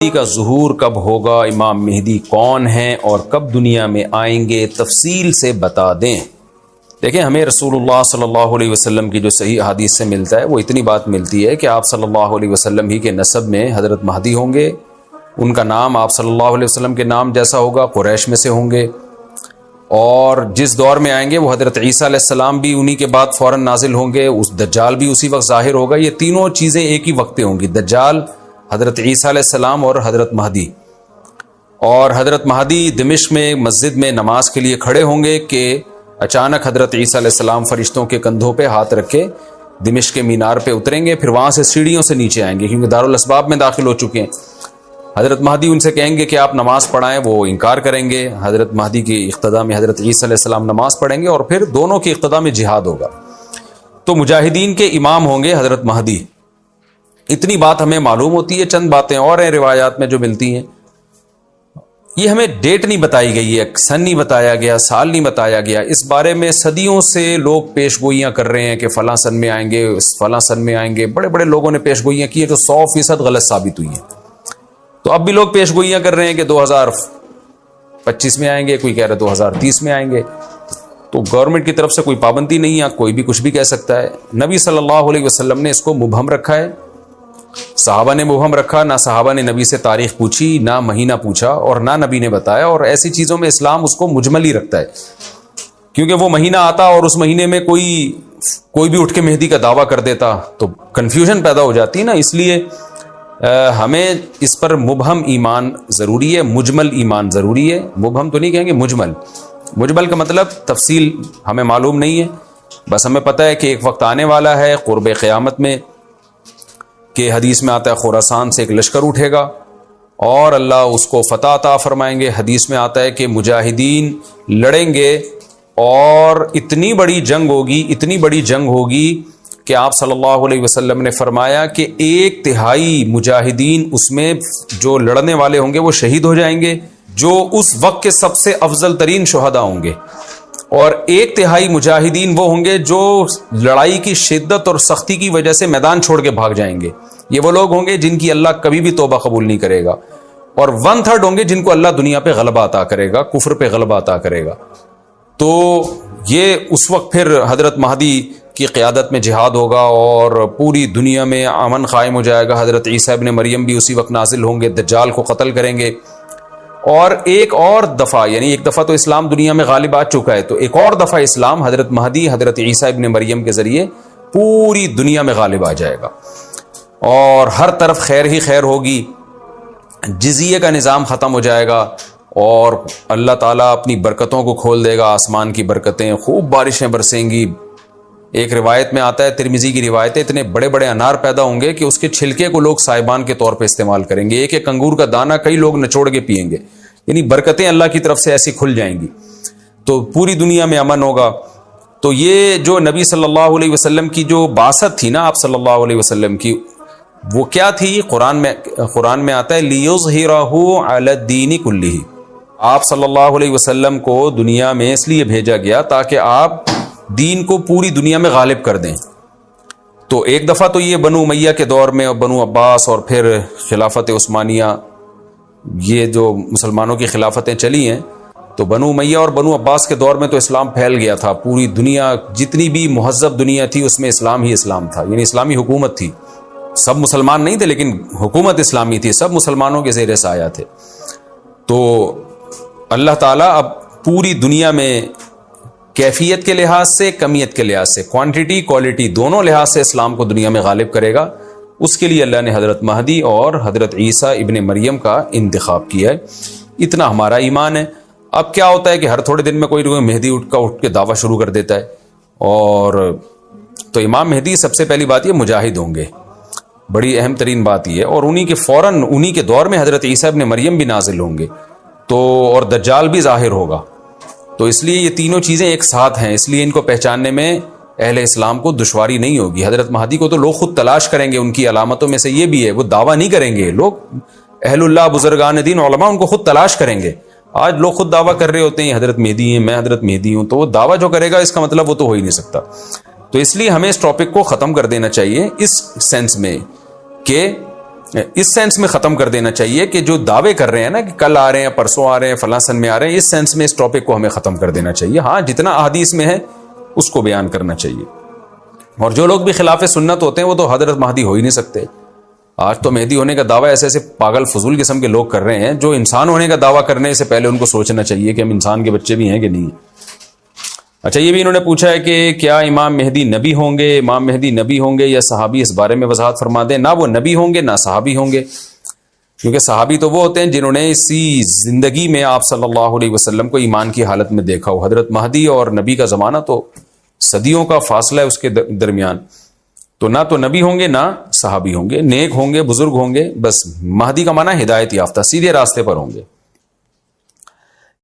کا ظہور کب ہوگا، امام مہدی کون ہیں اور کب دنیا میں آئیں گے، تفصیل سے بتا دیں۔ دیکھیں، ہمیں رسول اللہ صلی اللہ علیہ وسلم کی جو صحیح حدیث سے ملتا ہے وہ اتنی بات ملتی ہے کہ آپ صلی اللہ علیہ وسلم ہی کے نسب میں حضرت مہدی ہوں گے، ان کا نام آپ صلی اللہ علیہ وسلم کے نام جیسا ہوگا، قریش میں سے ہوں گے، اور جس دور میں آئیں گے وہ حضرت عیسیٰ علیہ السلام بھی انہی کے بعد فوراً نازل ہوں گے، اس دجال بھی اسی وقت ظاہر ہوگا۔ یہ تینوں چیزیں ایک ہی وقت ہوں گی، دجال، حضرت عیسیٰ علیہ السلام اور حضرت مہدی۔ اور حضرت مہدی دمشق میں مسجد میں نماز کے لیے کھڑے ہوں گے کہ اچانک حضرت عیسیٰ علیہ السلام فرشتوں کے کندھوں پہ ہاتھ رکھ کے دمشق کے مینار پہ اتریں گے، پھر وہاں سے سیڑھیوں سے نیچے آئیں گے کیونکہ دارالاسباب میں داخل ہو چکے ہیں۔ حضرت مہدی ان سے کہیں گے کہ آپ نماز پڑھائیں، وہ انکار کریں گے۔ حضرت مہدی کی اقتداء میں حضرت عیسیٰ علیہ السلام نماز پڑھیں گے اور پھر دونوں کی اقتداء میں جہاد ہوگا۔ تو مجاہدین کے امام ہوں گے حضرت مہدی۔ اتنی بات ہمیں معلوم ہوتی ہے، چند باتیں اور ہیں روایات میں جو ملتی ہیں۔ یہ ہمیں ڈیٹ نہیں بتائی گئی ہے، سن نہیں بتایا گیا، سال نہیں بتایا گیا۔ اس بارے میں صدیوں سے لوگ پیش گوئیاں کر رہے ہیں کہ فلاں سن میں آئیں گے، فلاں سن میں آئیں گے۔ بڑے بڑے لوگوں نے پیش گوئیاں کی ہیں جو 100% غلط ثابت ہوئی ہیں۔ تو اب بھی لوگ پیش گوئیاں کر رہے ہیں کہ 2025 میں آئیں گے، کوئی کہہ رہا ہے 2030 میں آئیں گے۔ تو گورنمنٹ کی طرف سے کوئی پابندی نہیں ہے، کوئی بھی کچھ بھی کہہ سکتا ہے۔ نبی صلی اللہ علیہ وسلم نے اس کو مبہم رکھا ہے، صحابہ نے مبہم رکھا، نہ صحابہ نے نبی سے تاریخ پوچھی، نہ مہینہ پوچھا، اور نہ نبی نے بتایا۔ اور ایسی چیزوں میں اسلام اس کو مجمل ہی رکھتا ہے، کیونکہ وہ مہینہ آتا اور اس مہینے میں کوئی بھی اٹھ کے مہدی کا دعویٰ کر دیتا تو کنفیوژن پیدا ہو جاتی نا۔ اس لیے ہمیں اس پر مبہم ایمان ضروری ہے، مجمل ایمان ضروری ہے۔ مبہم تو نہیں کہیں گے، مجمل۔ مجمل کا مطلب تفصیل ہمیں معلوم نہیں ہے، بس ہمیں پتہ ہے کہ ایک وقت آنے والا ہے قرب قیامت میں کہ حدیث میں آتا ہے خراسان سے ایک لشکر اٹھے گا اور اللہ اس کو فتح عطا فرمائیں گے۔ حدیث میں آتا ہے کہ مجاہدین لڑیں گے اور اتنی بڑی جنگ ہوگی کہ آپ صلی اللہ علیہ وسلم نے فرمایا کہ 1/3 مجاہدین اس میں جو لڑنے والے ہوں گے وہ شہید ہو جائیں گے، جو اس وقت کے سب سے افضل ترین شہداء ہوں گے، اور 1/3 مجاہدین وہ ہوں گے جو لڑائی کی شدت اور سختی کی وجہ سے میدان چھوڑ کے بھاگ جائیں گے۔ یہ وہ لوگ ہوں گے جن کی اللہ کبھی بھی توبہ قبول نہیں کرے گا، اور 1/3 ہوں گے جن کو اللہ دنیا پہ غلبہ عطا کرے گا، کفر پہ غلبہ عطا کرے گا۔ تو یہ اس وقت پھر حضرت مہدی کی قیادت میں جہاد ہوگا اور پوری دنیا میں امن قائم ہو جائے گا۔ حضرت عیسیٰ ابن مریم بھی اسی وقت نازل ہوں گے، دجال کو قتل کریں گے، اور ایک اور دفعہ، یعنی ایک دفعہ تو اسلام دنیا میں غالب آ چکا ہے، تو ایک اور دفعہ اسلام حضرت مہدی، حضرت عیسیٰ ابن مریم کے ذریعے پوری دنیا میں غالب آ جائے گا، اور ہر طرف خیر ہی خیر ہوگی۔ جزیے کا نظام ختم ہو جائے گا اور اللہ تعالیٰ اپنی برکتوں کو کھول دے گا، آسمان کی برکتیں، خوب بارشیں برسیں گی۔ ایک روایت میں آتا ہے، ترمذی کی روایت ہے، اتنے بڑے بڑے انار پیدا ہوں گے کہ اس کے چھلکے کو لوگ سائبان کے طور پہ استعمال کریں گے۔ ایک انگور کا دانہ کئی لوگ نچوڑ کے پیئیں گے، یعنی برکتیں اللہ کی طرف سے ایسی کھل جائیں گی، تو پوری دنیا میں امن ہوگا۔ تو یہ جو نبی صلی اللہ علیہ وسلم کی جو بعثت تھی نا، آپ صلی اللہ علیہ وسلم کی، وہ کیا تھی؟ قرآن میں آتا ہے لِيُظْهِرَهُ عَلَى الدِّينِ كُلِّهِ۔ آپ صلی اللہ علیہ وسلم کو دنیا میں اس لیے بھیجا گیا تاکہ آپ دین کو پوری دنیا میں غالب کر دیں۔ تو ایک دفعہ تو یہ بنو امیہ کے دور میں، اور بنو عباس، اور پھر خلافت عثمانیہ، یہ جو مسلمانوں کی خلافتیں چلی ہیں، تو بنو امیہ اور بنو عباس کے دور میں تو اسلام پھیل گیا تھا پوری دنیا، جتنی بھی مہذب دنیا تھی اس میں اسلام ہی اسلام تھا، یعنی اسلامی حکومت تھی۔ سب مسلمان نہیں تھے لیکن حکومت اسلامی تھی، سب مسلمانوں کے زیر سایہ تھے۔ تو اللہ تعالیٰ اب پوری دنیا میں کیفیت کے لحاظ سے، کمیت کے لحاظ سے، کوانٹٹی کوالٹی دونوں لحاظ سے اسلام کو دنیا میں غالب کرے گا۔ اس کے لیے اللہ نے حضرت مہدی اور حضرت عیسیٰ ابن مریم کا انتخاب کیا ہے۔ اتنا ہمارا ایمان ہے۔ اب کیا ہوتا ہے کہ ہر تھوڑے دن میں کوئی مہدی اٹھ کے دعویٰ شروع کر دیتا ہے، اور تو امام مہدی سب سے پہلی بات یہ مجاہد ہوں گے، بڑی اہم ترین بات یہ ہے، اور انہی کے فوراً انہی کے دور میں حضرت عیسیٰ ابن مریم بھی نازل ہوں گے، تو اور دجال بھی ظاہر ہوگا۔ تو اس لیے یہ تینوں چیزیں ایک ساتھ ہیں، اس لیے ان کو پہچاننے میں اہل اسلام کو دشواری نہیں ہوگی۔ حضرت مہدی کو تو لوگ خود تلاش کریں گے، ان کی علامتوں میں سے یہ بھی ہے، وہ دعویٰ نہیں کریں گے، لوگ اہل اللہ، بزرگان دین، علماء ان کو خود تلاش کریں گے۔ آج لوگ خود دعویٰ کر رہے ہوتے ہیں حضرت مہدی ہیں، میں حضرت مہدی ہوں، تو وہ دعویٰ جو کرے گا اس کا مطلب وہ تو ہو ہی نہیں سکتا۔ تو اس لیے ہمیں اس ٹاپک کو ختم کر دینا چاہیے اس سینس میں کہ اس سینس میں ختم کر دینا چاہیے کہ جو دعوے کر رہے ہیں نا کہ کل آ رہے ہیں، پرسوں آ رہے ہیں، فلاں سن میں آ رہے ہیں، اس سینس میں اس ٹاپک کو ہمیں ختم کر دینا چاہیے. ہاں جتنا احادیث میں ہے اس کو بیان کرنا چاہیے. اور جو لوگ بھی خلاف سنت ہوتے ہیں وہ تو حضرت مہدی ہو ہی نہیں سکتے. آج تو مہدی ہونے کا دعویٰ ایسے ایسے پاگل فضول قسم کے لوگ کر رہے ہیں جو انسان ہونے کا دعویٰ کرنے سے پہلے ان کو سوچنا چاہیے کہ ہم انسان کے بچے بھی ہیں کہ نہیں. اچھا یہ بھی انہوں نے پوچھا ہے کہ کیا امام مہدی نبی ہوں گے؟ امام مہدی نبی ہوں گے یا صحابی؟ اس بارے میں وضاحت فرما دیں. نہ وہ نبی ہوں گے نہ صحابی ہوں گے، کیونکہ صحابی تو وہ ہوتے ہیں جنہوں نے اسی زندگی میں آپ صلی اللہ علیہ وسلم کو ایمان کی حالت میں دیکھا ہو. حضرت مہدی اور نبی کا زمانہ تو صدیوں کا فاصلہ ہے اس کے درمیان، تو نہ تو نبی ہوں گے نہ صحابی ہوں گے. نیک ہوں گے، بزرگ ہوں گے، بس مہدی کا معنی ہدایت یافتہ، سیدھے راستے پر ہوں گے.